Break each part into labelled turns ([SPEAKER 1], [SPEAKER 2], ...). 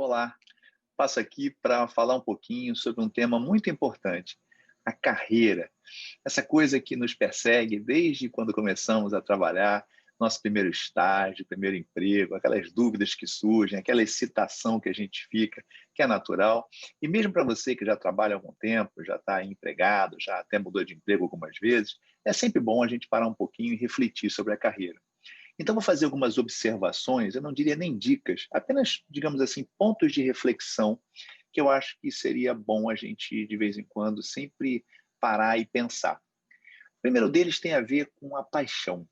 [SPEAKER 1] Olá, passo aqui para falar um pouquinho sobre um tema muito importante, a carreira. Essa coisa que nos persegue desde quando começamos a trabalhar, nosso primeiro estágio, primeiro emprego, aquelas dúvidas que surgem, aquela excitação que a gente fica, que é natural. E mesmo para você que já trabalha há algum tempo, já está empregado, já até mudou de emprego algumas vezes, é sempre bom a gente parar um pouquinho e refletir sobre a carreira. Então, vou fazer algumas observações, eu não diria nem dicas, apenas, digamos assim, pontos de reflexão que eu acho que seria bom a gente, de vez em quando, sempre parar e pensar. O primeiro deles tem a ver com a paixão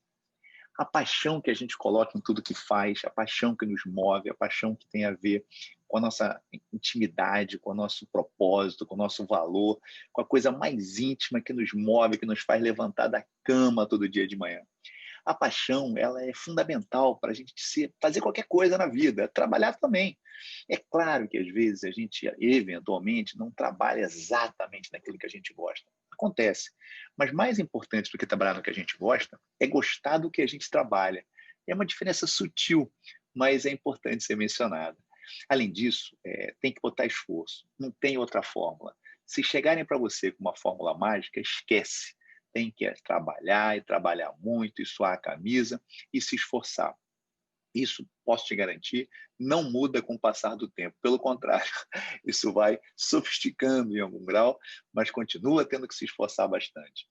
[SPEAKER 1] que a gente coloca em tudo que faz, a paixão que nos move, a paixão que tem a ver com a nossa intimidade, com o nosso propósito, com o nosso valor, com a coisa mais íntima que nos move, que nos faz levantar da cama todo dia de manhã. A paixão, ela é fundamental para a gente fazer qualquer coisa na vida, trabalhar também. É claro que às vezes a gente eventualmente não trabalha exatamente naquilo que a gente gosta. Acontece. Mas mais importante do que trabalhar no que a gente gosta é gostar do que a gente trabalha. É uma diferença sutil, mas é importante ser mencionada. Além disso, tem que botar esforço. Não tem outra fórmula. Se chegarem para você com uma fórmula mágica, esquece. Tem que trabalhar e trabalhar muito, e suar a camisa e se esforçar. Isso, posso te garantir, não muda com o passar do tempo. Pelo contrário, isso vai sofisticando em algum grau, mas continua tendo que se esforçar bastante.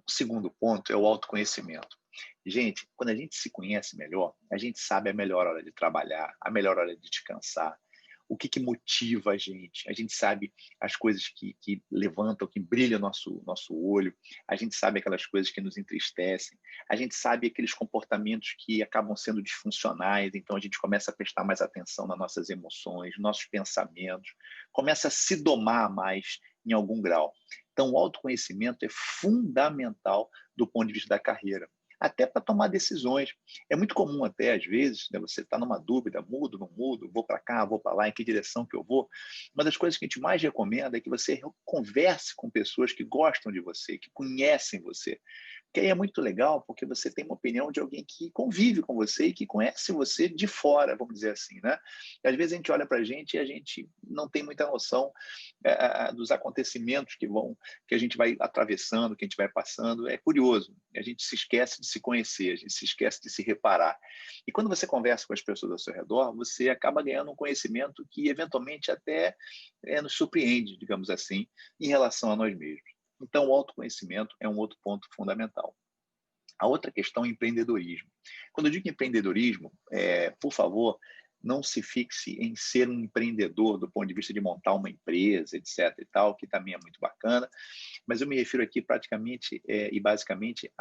[SPEAKER 1] O segundo ponto é o autoconhecimento. Gente, quando a gente se conhece melhor, a gente sabe a melhor hora de trabalhar, a melhor hora de descansar, o que motiva a gente sabe as coisas que levantam, que brilham nosso olho, a gente sabe aquelas coisas que nos entristecem, a gente sabe aqueles comportamentos que acabam sendo disfuncionais, então a gente começa a prestar mais atenção nas nossas emoções, nossos pensamentos, começa a se domar mais em algum grau. Então, o autoconhecimento é fundamental do ponto de vista da carreira, até para tomar decisões. É muito comum até, às vezes, né, você está numa dúvida, mudo, não mudo, vou para cá, vou para lá, em que direção que eu vou. Uma das coisas que a gente mais recomenda é que você converse com pessoas que gostam de você, que conhecem você. Que aí é muito legal, porque você tem uma opinião de alguém que convive com você e que conhece você de fora, vamos dizer assim, né? E às vezes a gente olha para a gente e a gente não tem muita noção dos acontecimentos que a gente vai atravessando, que a gente vai passando. É curioso, a gente se esquece de se conhecer, a gente se esquece de se reparar. E quando você conversa com as pessoas ao seu redor, você acaba ganhando um conhecimento que eventualmente até nos surpreende, digamos assim, em relação a nós mesmos. Então, o autoconhecimento é um outro ponto fundamental. A outra questão é o empreendedorismo. Quando eu digo empreendedorismo, por favor, não se fixe em ser um empreendedor do ponto de vista de montar uma empresa, etc. e tal, que também é muito bacana, mas eu me refiro aqui praticamente e basicamente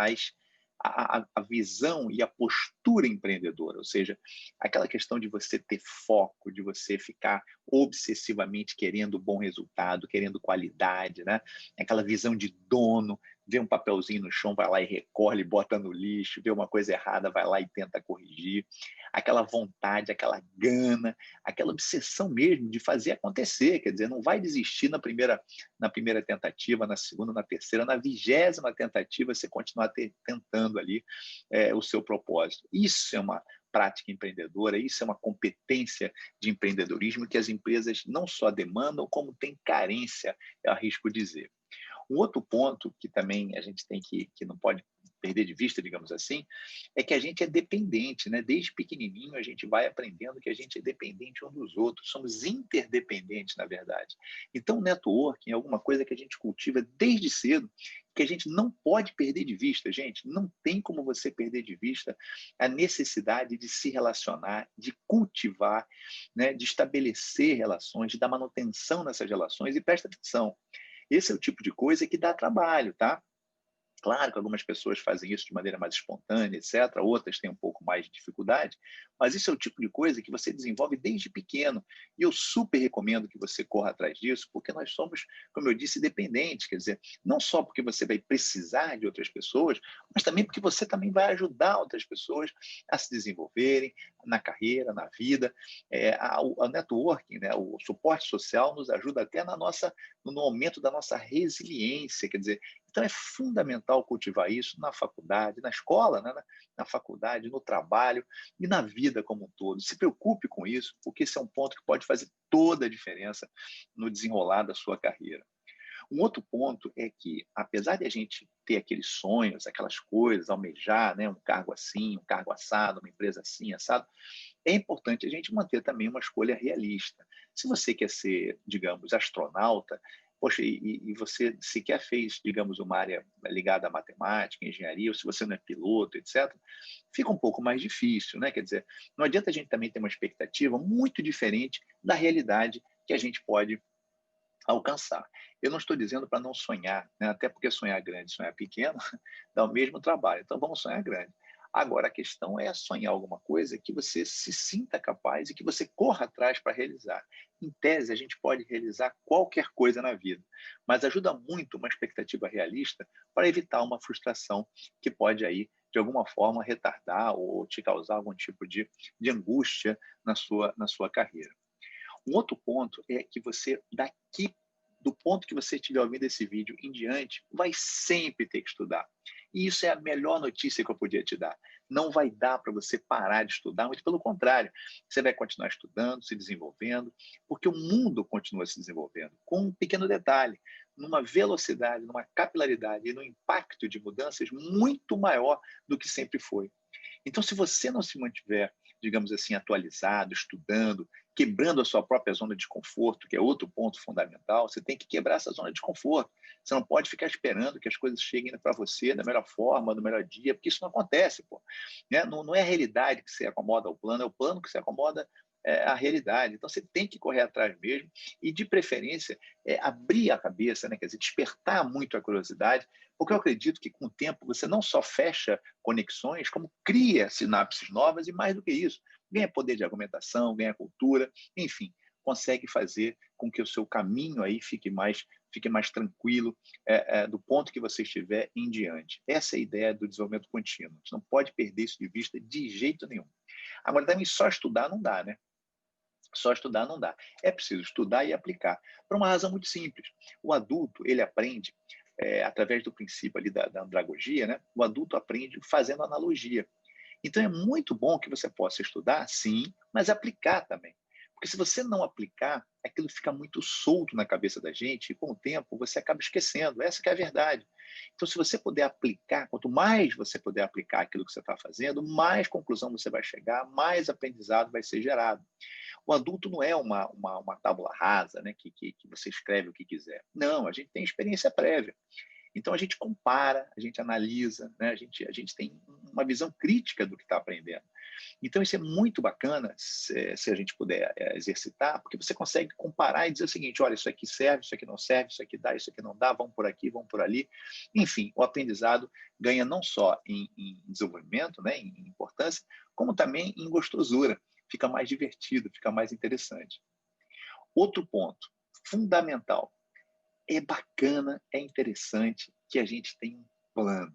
[SPEAKER 1] a visão e a postura empreendedora, ou seja, aquela questão de você ter foco, de você ficar obsessivamente querendo bom resultado, querendo qualidade, né? Aquela visão de dono, vê um papelzinho no chão, vai lá e recolhe, bota no lixo, vê uma coisa errada, vai lá e tenta corrigir. Aquela vontade, aquela gana, aquela obsessão mesmo de fazer acontecer, quer dizer, não vai desistir na primeira tentativa, na segunda, na terceira, na 20ª tentativa, você continuar tentando ali o seu propósito. Isso é uma prática empreendedora, isso é uma competência de empreendedorismo que as empresas não só demandam, como têm carência, eu arrisco dizer. Um outro ponto que também a gente tem que não pode perder de vista, digamos assim, é que a gente é dependente, né? Desde pequenininho a gente vai aprendendo que a gente é dependente um dos outros, somos interdependentes, na verdade. Então, o networking é alguma coisa que a gente cultiva desde cedo, que a gente não pode perder de vista, gente. Não tem como você perder de vista a necessidade de se relacionar, de cultivar, né? De estabelecer relações, de dar manutenção nessas relações. E presta atenção, esse é o tipo de coisa que dá trabalho, tá? Claro que algumas pessoas fazem isso de maneira mais espontânea, etc. Outras têm um pouco mais de dificuldade, mas isso é o tipo de coisa que você desenvolve desde pequeno. E eu super recomendo que você corra atrás disso, porque nós somos, como eu disse, dependentes. Quer dizer, não só porque você vai precisar de outras pessoas, mas também porque você também vai ajudar outras pessoas a se desenvolverem na carreira, na vida. O networking, né, o suporte social nos ajuda até no aumento da nossa resiliência. Quer dizer, Então, é fundamental cultivar isso na faculdade, na escola, né? Na faculdade, no trabalho e na vida como um todo. Se preocupe com isso, porque esse é um ponto que pode fazer toda a diferença no desenrolar da sua carreira. Um outro ponto é que, apesar de a gente ter aqueles sonhos, aquelas coisas, almejar, né, um cargo assim, um cargo assado, uma empresa assim, assado, é importante a gente manter também uma escolha realista. Se você quer ser, digamos, astronauta, poxa, e você sequer fez, digamos, uma área ligada à matemática, engenharia, ou se você não é piloto, etc., fica um pouco mais difícil, né? Quer dizer, não adianta a gente também ter uma expectativa muito diferente da realidade que a gente pode alcançar. Eu não estou dizendo para não sonhar, né? Até porque sonhar grande e sonhar pequeno dá o mesmo trabalho. Então, vamos sonhar grande. Agora, a questão é sonhar alguma coisa que você se sinta capaz e que você corra atrás para realizar. Em tese, a gente pode realizar qualquer coisa na vida, mas ajuda muito uma expectativa realista para evitar uma frustração que pode aí, de alguma forma, retardar ou te causar algum tipo de angústia na sua carreira. Um outro ponto é que você, daqui, do ponto que você estiver ouvindo esse vídeo em diante, vai sempre ter que estudar. E isso é a melhor notícia que eu podia te dar. Não vai dar para você parar de estudar, muito pelo contrário. Você vai continuar estudando, se desenvolvendo, porque o mundo continua se desenvolvendo, com um pequeno detalhe, numa velocidade, numa capilaridade e num impacto de mudanças muito maior do que sempre foi. Então, se você não se mantiver, digamos assim, atualizado, estudando, quebrando a sua própria zona de conforto, que é outro ponto fundamental, você tem que quebrar essa zona de conforto. Você não pode ficar esperando que as coisas cheguem para você da melhor forma, no melhor dia, porque isso não acontece, pô. Né? Não é a realidade que se acomoda ao plano, é o plano que se acomoda à realidade. Então, você tem que correr atrás mesmo e, de preferência, abrir a cabeça, né? Quer dizer, despertar muito a curiosidade, porque eu acredito que, com o tempo, você não só fecha conexões, como cria sinapses novas e, mais do que isso, ganha poder de argumentação, ganha cultura, enfim, consegue fazer com que o seu caminho aí fique mais tranquilo do ponto que você estiver em diante. Essa é a ideia do desenvolvimento contínuo. Você não pode perder isso de vista de jeito nenhum. Agora, também só estudar não dá, né? Só estudar não dá. É preciso estudar e aplicar, por uma razão muito simples. O adulto, ele aprende, através do princípio ali da andragogia, né? O adulto aprende fazendo analogia. Então, é muito bom que você possa estudar, sim, mas aplicar também. Porque se você não aplicar, aquilo fica muito solto na cabeça da gente e, com o tempo, você acaba esquecendo. Essa que é a verdade. Então, se você puder aplicar, quanto mais você puder aplicar aquilo que você está fazendo, mais conclusão você vai chegar, mais aprendizado vai ser gerado. O adulto não é uma tábula rasa, né, que você escreve o que quiser. Não, a gente tem experiência prévia. Então, a gente compara, a gente analisa, né? A gente tem uma visão crítica do que está aprendendo. Então, isso é muito bacana se a gente puder exercitar, porque você consegue comparar e dizer o seguinte, olha, isso aqui serve, isso aqui não serve, isso aqui dá, isso aqui não dá, vamos por aqui, vamos por ali. Enfim, o aprendizado ganha não só em desenvolvimento, né, em importância, como também em gostosura. Fica mais divertido, fica mais interessante. Outro ponto fundamental, é bacana, é interessante que a gente tenha um plano.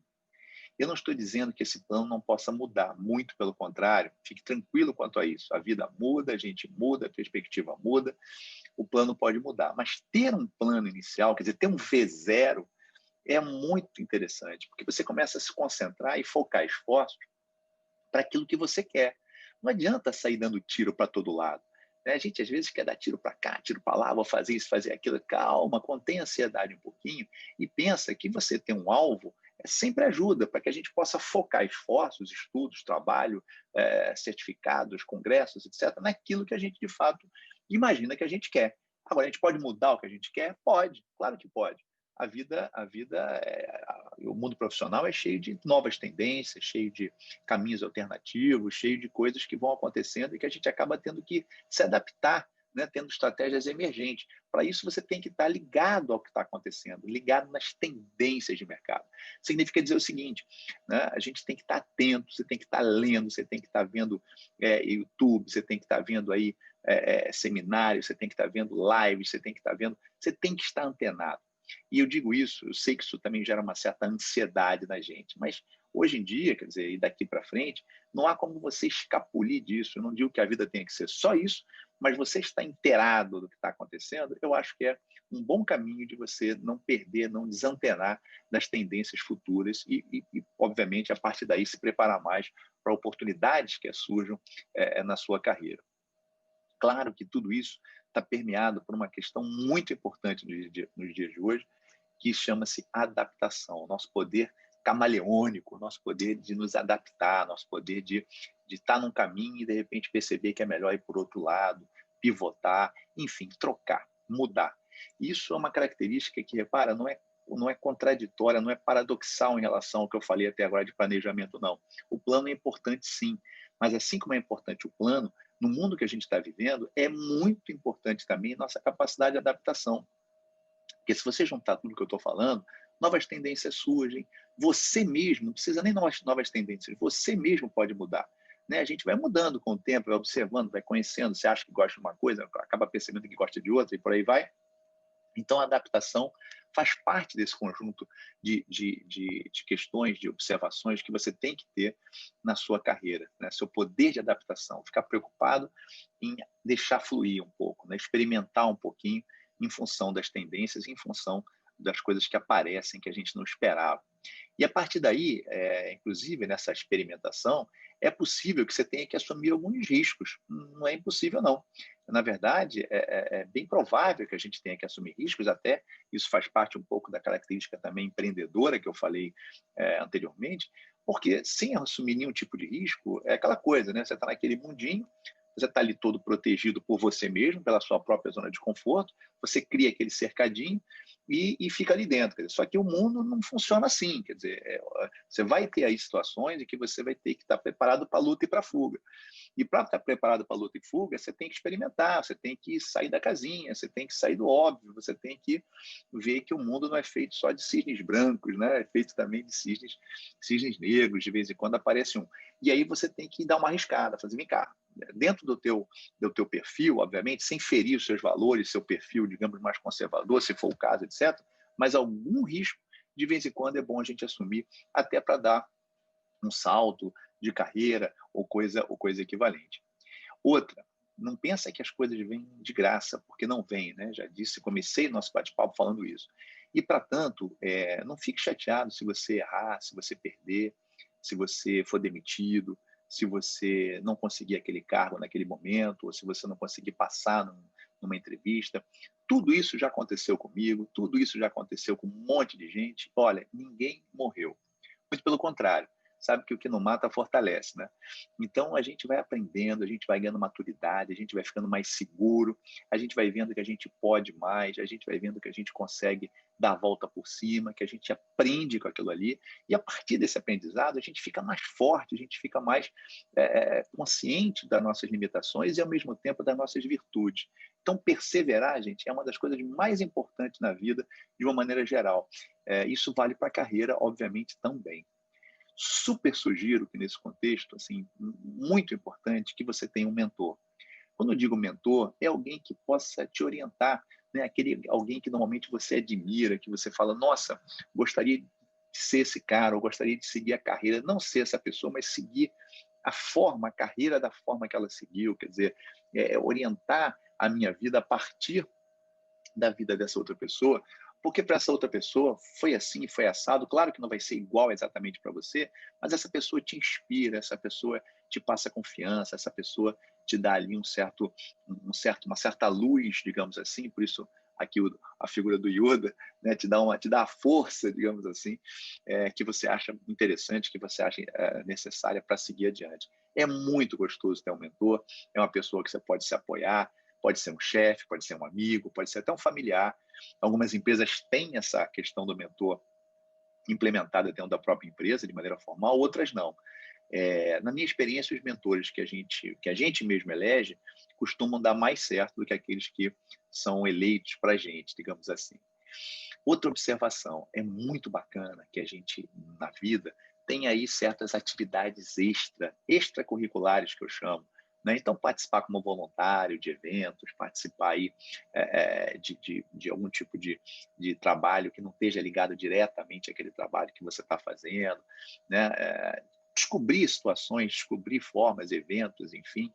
[SPEAKER 1] Eu não estou dizendo que esse plano não possa mudar, muito pelo contrário, fique tranquilo quanto a isso. A vida muda, a gente muda, a perspectiva muda, o plano pode mudar. Mas ter um plano inicial, quer dizer, ter um V0, é muito interessante, porque você começa a se concentrar e focar esforços para aquilo que você quer. Não adianta sair dando tiro para todo lado. Né? A gente, às vezes, quer dar tiro para cá, tiro para lá, vou fazer isso, fazer aquilo. Calma, contém a ansiedade um pouquinho e pensa que você ter um alvo sempre ajuda para que a gente possa focar esforços, estudos, trabalho, certificados, congressos, etc., naquilo que a gente, de fato, imagina que a gente quer. Agora, a gente pode mudar o que a gente quer? Pode, claro que pode. O mundo profissional é cheio de novas tendências, cheio de caminhos alternativos, cheio de coisas que vão acontecendo e que a gente acaba tendo que se adaptar, né, tendo estratégias emergentes. Para isso, você tem que estar ligado ao que está acontecendo, ligado nas tendências de mercado. Significa dizer o seguinte, né, a gente tem que estar atento, você tem que estar lendo, você tem que estar vendo YouTube, você tem que estar vendo aí seminários, você tem que estar vendo lives, você tem que estar antenado. E eu digo isso, eu sei que isso também gera uma certa ansiedade na gente, mas Hoje em dia, quer dizer, e daqui para frente, não há como você escapulir disso. Eu não digo que a vida tenha que ser só isso, mas você está inteirado do que está acontecendo, eu acho que é um bom caminho de você não perder, não desantenar das tendências futuras obviamente, a partir daí se preparar mais para oportunidades que surjam na sua carreira. Claro que tudo isso está permeado por uma questão muito importante nos dias de hoje, que chama-se adaptação, nosso poder camaleônico, nosso poder de nos adaptar, nosso poder de estar num caminho e, de repente, perceber que é melhor ir por outro lado, pivotar, enfim, trocar, mudar. Isso é uma característica que, repara, não é contraditória, não é paradoxal em relação ao que eu falei até agora de planejamento, não. O plano é importante, sim, mas assim como é importante o plano, no mundo que a gente está vivendo, é muito importante também nossa capacidade de adaptação. Porque se você juntar tudo que eu estou falando, novas tendências surgem, você mesmo, não precisa nem novas tendências, você mesmo pode mudar. Né? A gente vai mudando com o tempo, vai observando, vai conhecendo, você acha que gosta de uma coisa, acaba percebendo que gosta de outra e por aí vai. Então, a adaptação faz parte desse conjunto de questões, de observações que você tem que ter na sua carreira, né? Seu poder de adaptação, ficar preocupado em deixar fluir um pouco, né? Experimentar um pouquinho em função das tendências, em função das coisas que aparecem que a gente não esperava. E a partir daí, inclusive nessa experimentação, é possível que você tenha que assumir alguns riscos. Não é impossível, não. Na verdade, é bem provável que a gente tenha que assumir riscos, até isso faz parte um pouco da característica também empreendedora que eu falei anteriormente, porque sem assumir nenhum tipo de risco, é aquela coisa, né? Você está naquele mundinho, você está ali todo protegido por você mesmo, pela sua própria zona de conforto, você cria aquele cercadinho e fica ali dentro. Quer dizer, só que o mundo não funciona assim. Quer dizer, você vai ter aí situações em que você vai ter que estar preparado para a luta e para a fuga. E para estar preparado para a luta e fuga, você tem que experimentar, você tem que sair da casinha, você tem que sair do óbvio, você tem que ver que o mundo não é feito só de cisnes brancos, né? É feito também de cisnes negros, de vez em quando aparece um. E aí você tem que dar uma arriscada, fazer, vem cá, dentro do teu perfil, obviamente, sem ferir os seus valores, seu perfil, digamos, mais conservador, se for o caso, etc., mas algum risco, de vez em quando, é bom a gente assumir, até para dar um salto de carreira ou coisa equivalente. Outra, não pensa que as coisas vêm de graça, porque não vêm, né? Já disse, comecei nosso bate-papo falando isso. E, para tanto, não fique chateado se você errar, se você perder, se você for demitido, se você não conseguir aquele cargo naquele momento, ou se você não conseguir passar numa entrevista. Tudo isso já aconteceu comigo, tudo isso já aconteceu com um monte de gente. Olha, ninguém morreu. Muito pelo contrário, sabe que o que não mata fortalece, né? Então a gente vai aprendendo, a gente vai ganhando maturidade, a gente vai ficando mais seguro, a gente vai vendo que a gente pode mais, a gente vai vendo que a gente consegue dar a volta por cima, que a gente aprende com aquilo ali, e a partir desse aprendizado a gente fica mais forte, a gente fica mais consciente das nossas limitações e ao mesmo tempo das nossas virtudes. Então perseverar, gente, é uma das coisas mais importantes na vida de uma maneira geral. Isso vale para a carreira, obviamente, também. Super sugiro que, nesse contexto, assim, muito importante, que você tenha um mentor. Quando eu digo mentor, é alguém que possa te orientar, né? Alguém que normalmente você admira, que você fala, nossa, gostaria de ser esse cara, ou gostaria de seguir a carreira, não ser essa pessoa, mas seguir a carreira da forma que ela seguiu, quer dizer, orientar a minha vida a partir da vida dessa outra pessoa, porque para essa outra pessoa foi assim, foi assado. Claro que não vai ser igual exatamente para você, mas essa pessoa te inspira, essa pessoa te passa confiança, essa pessoa te dá ali uma certa luz, digamos assim. Por isso aqui a figura do Yoda, né, te dá a força, digamos assim, que você acha interessante, que você acha necessária para seguir adiante. É muito gostoso ter um mentor, é uma pessoa que você pode se apoiar, pode ser um chefe, pode ser um amigo, pode ser até um familiar. Algumas empresas têm essa questão do mentor implementada dentro da própria empresa, de maneira formal, outras não. Na minha experiência, os mentores que a gente mesmo elege costumam dar mais certo do que aqueles que são eleitos para a gente, digamos assim. Outra observação, é muito bacana que a gente, na vida, tem aí certas atividades extracurriculares, que eu chamo, né? Então, participar como voluntário de eventos, participar aí de algum tipo de trabalho que não esteja ligado diretamente àquele trabalho que você está fazendo, né? Descobrir situações, descobrir formas, eventos, enfim,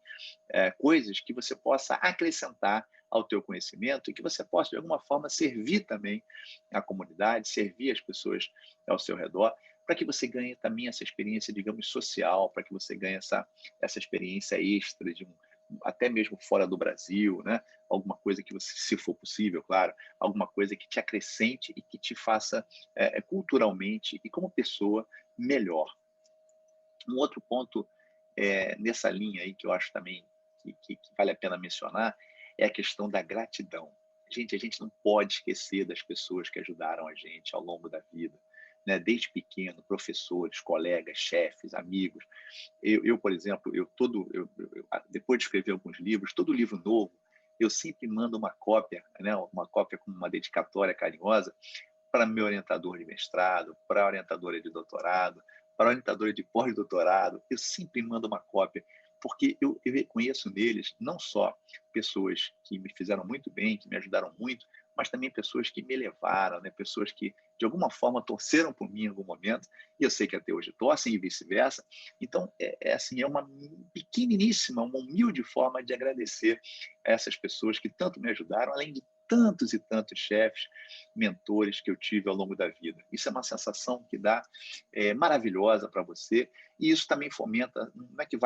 [SPEAKER 1] coisas que você possa acrescentar ao teu conhecimento e que você possa, de alguma forma, servir também a comunidade, servir as pessoas ao seu redor, para que você ganhe também essa experiência, digamos, social, para que você ganhe essa experiência extra até mesmo fora do Brasil, né? Alguma coisa que você, se for possível, claro, alguma coisa que te acrescente e que te faça culturalmente e como pessoa melhor. Um outro ponto nessa linha aí que eu acho também que vale a pena mencionar é a questão da gratidão. Gente, a gente não pode esquecer das pessoas que ajudaram a gente ao longo da vida, né? Desde pequeno, professores, colegas, chefes, amigos. Por exemplo, depois de escrever alguns livros, todo livro novo, eu sempre mando uma cópia, né? Uma cópia com uma dedicatória carinhosa para meu orientador de mestrado, para a orientadora de doutorado, para a orientadora de pós-doutorado. Eu sempre mando uma cópia, porque eu reconheço neles não só pessoas que me fizeram muito bem, que me ajudaram muito, mas também pessoas que me elevaram, né? Pessoas que, de alguma forma, torceram por mim em algum momento, e eu sei que até hoje torcem e vice-versa. Então, assim, é uma pequeniníssima, uma humilde forma de agradecer a essas pessoas que tanto me ajudaram, além de tantos e tantos chefes, mentores que eu tive ao longo da vida. Isso é uma sensação que dá maravilhosa para você, e isso também fomenta, não é que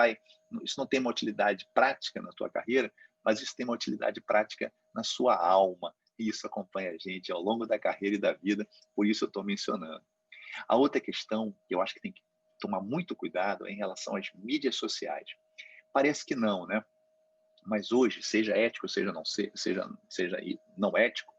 [SPEAKER 1] isso não tem uma utilidade prática na tua carreira, mas isso tem uma utilidade prática na sua alma, e isso acompanha a gente ao longo da carreira e da vida, por isso eu estou mencionando. A outra questão que eu acho que tem que tomar muito cuidado é em relação às mídias sociais. Parece que não, né? Mas hoje, seja ético, seja não ético,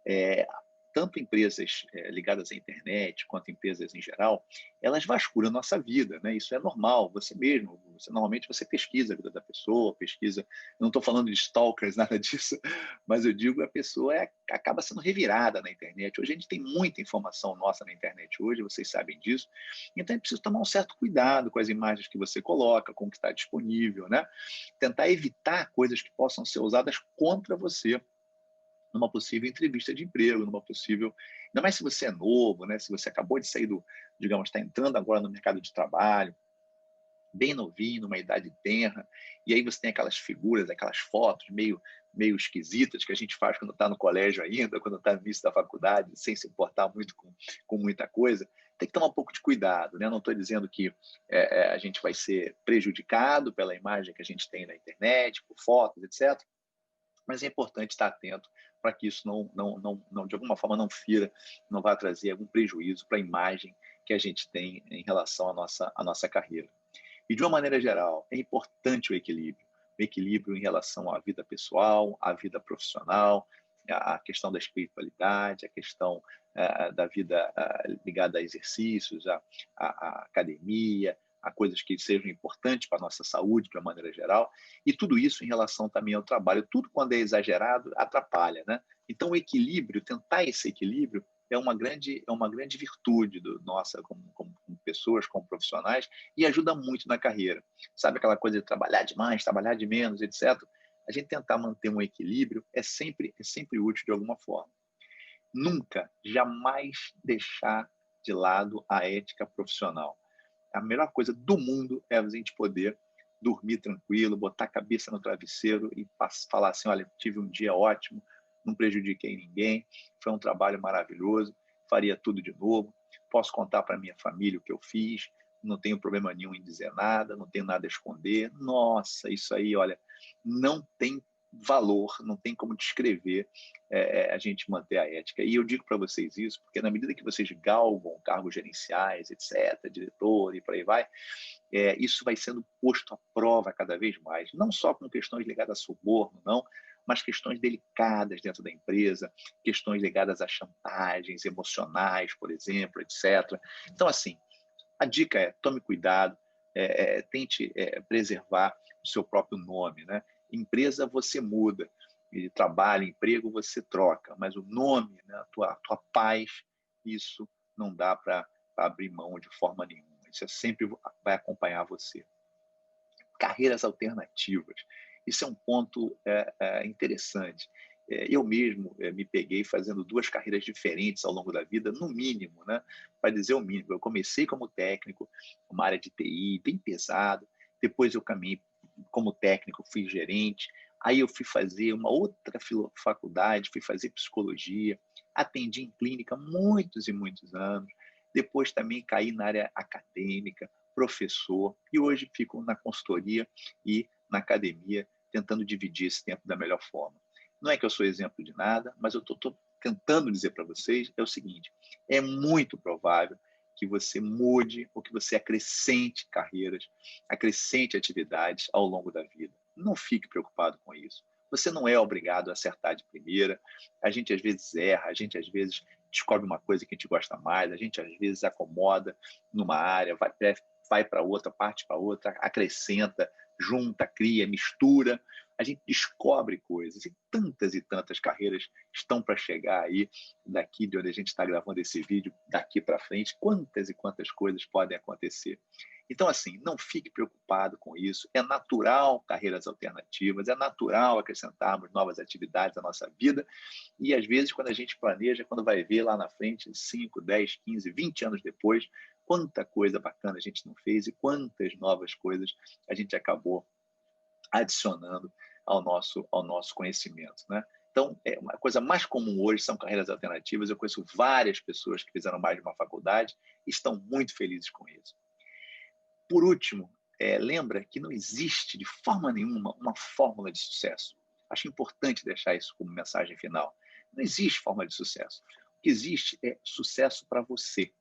[SPEAKER 1] é, tanto empresas ligadas à internet quanto empresas em geral, elas vasculham a nossa vida, né? Isso é normal, você mesmo, normalmente você pesquisa a vida da pessoa, pesquisa, não estou falando de stalkers, nada disso, mas eu digo a pessoa acaba sendo revirada na internet. Hoje a gente tem muita informação nossa na internet hoje, vocês sabem disso, então é preciso tomar um certo cuidado com as imagens que você coloca, com o que está disponível, né? Tentar evitar coisas que possam ser usadas contra você numa possível entrevista de emprego, numa possível... Ainda mais se você é novo, né? Se você acabou de sair digamos, está entrando agora no mercado de trabalho, bem novinho, numa idade tenra, e aí você tem aquelas figuras, aquelas fotos meio esquisitas que a gente faz quando está no colégio ainda, quando está no início da faculdade, sem se importar muito com muita coisa. Tem que tomar um pouco de cuidado, né? Não estou dizendo que a gente vai ser prejudicado pela imagem que a gente tem na internet, por fotos, etc., mas é importante estar atento para que isso não, de alguma forma, não fira, não vá trazer algum prejuízo para a imagem que a gente tem em relação à nossa carreira. E, de uma maneira geral, é importante o equilíbrio em relação à vida pessoal, à vida profissional, a questão da espiritualidade, a questão da vida ligada a exercícios, à academia, a coisas que sejam importantes para a nossa saúde, de uma maneira geral, e tudo isso em relação também ao trabalho. Tudo, quando é exagerado, atrapalha, né? Então, o equilíbrio, tentar esse equilíbrio, é uma grande virtude nossa como pessoas, como profissionais, e ajuda muito na carreira. Sabe aquela coisa de trabalhar demais, trabalhar de menos, etc. A gente tentar manter um equilíbrio é sempre útil de alguma forma. Nunca, jamais deixar de lado a ética profissional. A melhor coisa do mundo é a gente poder dormir tranquilo, botar a cabeça no travesseiro e falar assim, olha, tive um dia ótimo, não prejudiquei ninguém, foi um trabalho maravilhoso, faria tudo de novo, posso contar para minha família o que eu fiz, não tenho problema nenhum em dizer nada, não tenho nada a esconder. Nossa, isso aí, olha, não tem valor, não tem como descrever a gente manter a ética. E eu digo para vocês isso porque na medida que vocês galgam cargos gerenciais, etc., diretor e por aí vai, isso vai sendo posto à prova cada vez mais, não só com questões ligadas a suborno, não, mas questões delicadas dentro da empresa, questões ligadas a chantagens emocionais, por exemplo, etc. Então, assim, a dica é tome cuidado, tente preservar o seu próprio nome, né? Empresa você muda, e trabalho, emprego você troca, mas o nome, né, a tua paz, isso não dá para abrir mão de forma nenhuma. Isso sempre vai acompanhar você. carreiras alternativas. Isso é um ponto interessante. Eu mesmo me peguei fazendo 2 carreiras diferentes ao longo da vida, no mínimo, né? Para dizer o mínimo. Eu comecei como técnico, uma área de TI bem pesado, depois eu caminhei como técnico, fui gerente, aí eu fui fazer uma outra faculdade, fui fazer psicologia, atendi em clínica muitos e muitos anos, depois também caí na área acadêmica, professor, e hoje fico na consultoria e na academia, tentando dividir esse tempo da melhor forma. Não é que eu sou exemplo de nada, mas eu estou tentando dizer para vocês é o seguinte: é muito provável que você mude ou que você acrescente carreiras, acrescente atividades ao longo da vida. Não fique preocupado com isso. Você não é obrigado a acertar de primeira. A gente às vezes erra, a gente às vezes descobre uma coisa que a gente gosta mais, a gente às vezes acomoda numa área, vai para outra, parte para outra, acrescenta, junta, cria, mistura. A gente descobre coisas e tantas carreiras estão para chegar aí, daqui de onde a gente está gravando esse vídeo, daqui para frente, quantas e quantas coisas podem acontecer. Então, assim, não fique preocupado com isso. É natural carreiras alternativas, é natural acrescentarmos novas atividades à nossa vida. E, às vezes, quando a gente planeja, quando vai ver lá na frente, 5, 10, 15, 20 anos depois, quanta coisa bacana a gente não fez e quantas novas coisas a gente acabou adicionando ao nosso conhecimento, né? Então, uma coisa mais comum hoje são carreiras alternativas. Eu conheço várias pessoas que fizeram mais de uma faculdade e estão muito felizes com isso. Por último, lembra que não existe de forma nenhuma uma fórmula de sucesso. Acho importante deixar isso como mensagem final. Não existe fórmula de sucesso. O que existe é sucesso para você,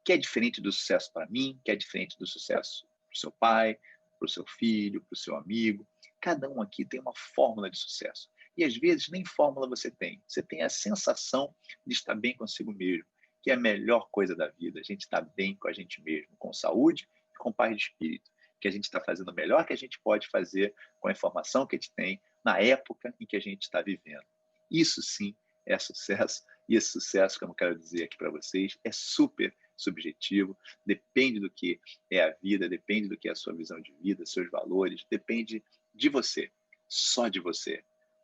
[SPEAKER 1] que é diferente do sucesso para mim, que é diferente do sucesso para o seu pai, para o seu filho, para o seu amigo. Cada um aqui tem uma fórmula de sucesso. E às vezes nem fórmula você tem. Você tem a sensação de estar bem consigo mesmo, que é a melhor coisa da vida. A gente está bem com a gente mesmo, com saúde e com paz de espírito. Que a gente está fazendo o melhor que a gente pode fazer com a informação que a gente tem na época em que a gente está vivendo. Isso sim é sucesso. E esse sucesso, como eu quero dizer aqui para vocês, é super subjetivo, depende do que é a vida, depende do que é a sua visão de vida, seus valores, depende de você, só de você.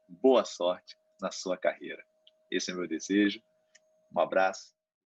[SPEAKER 1] Boa sorte na sua carreira. Esse é o meu desejo. Um abraço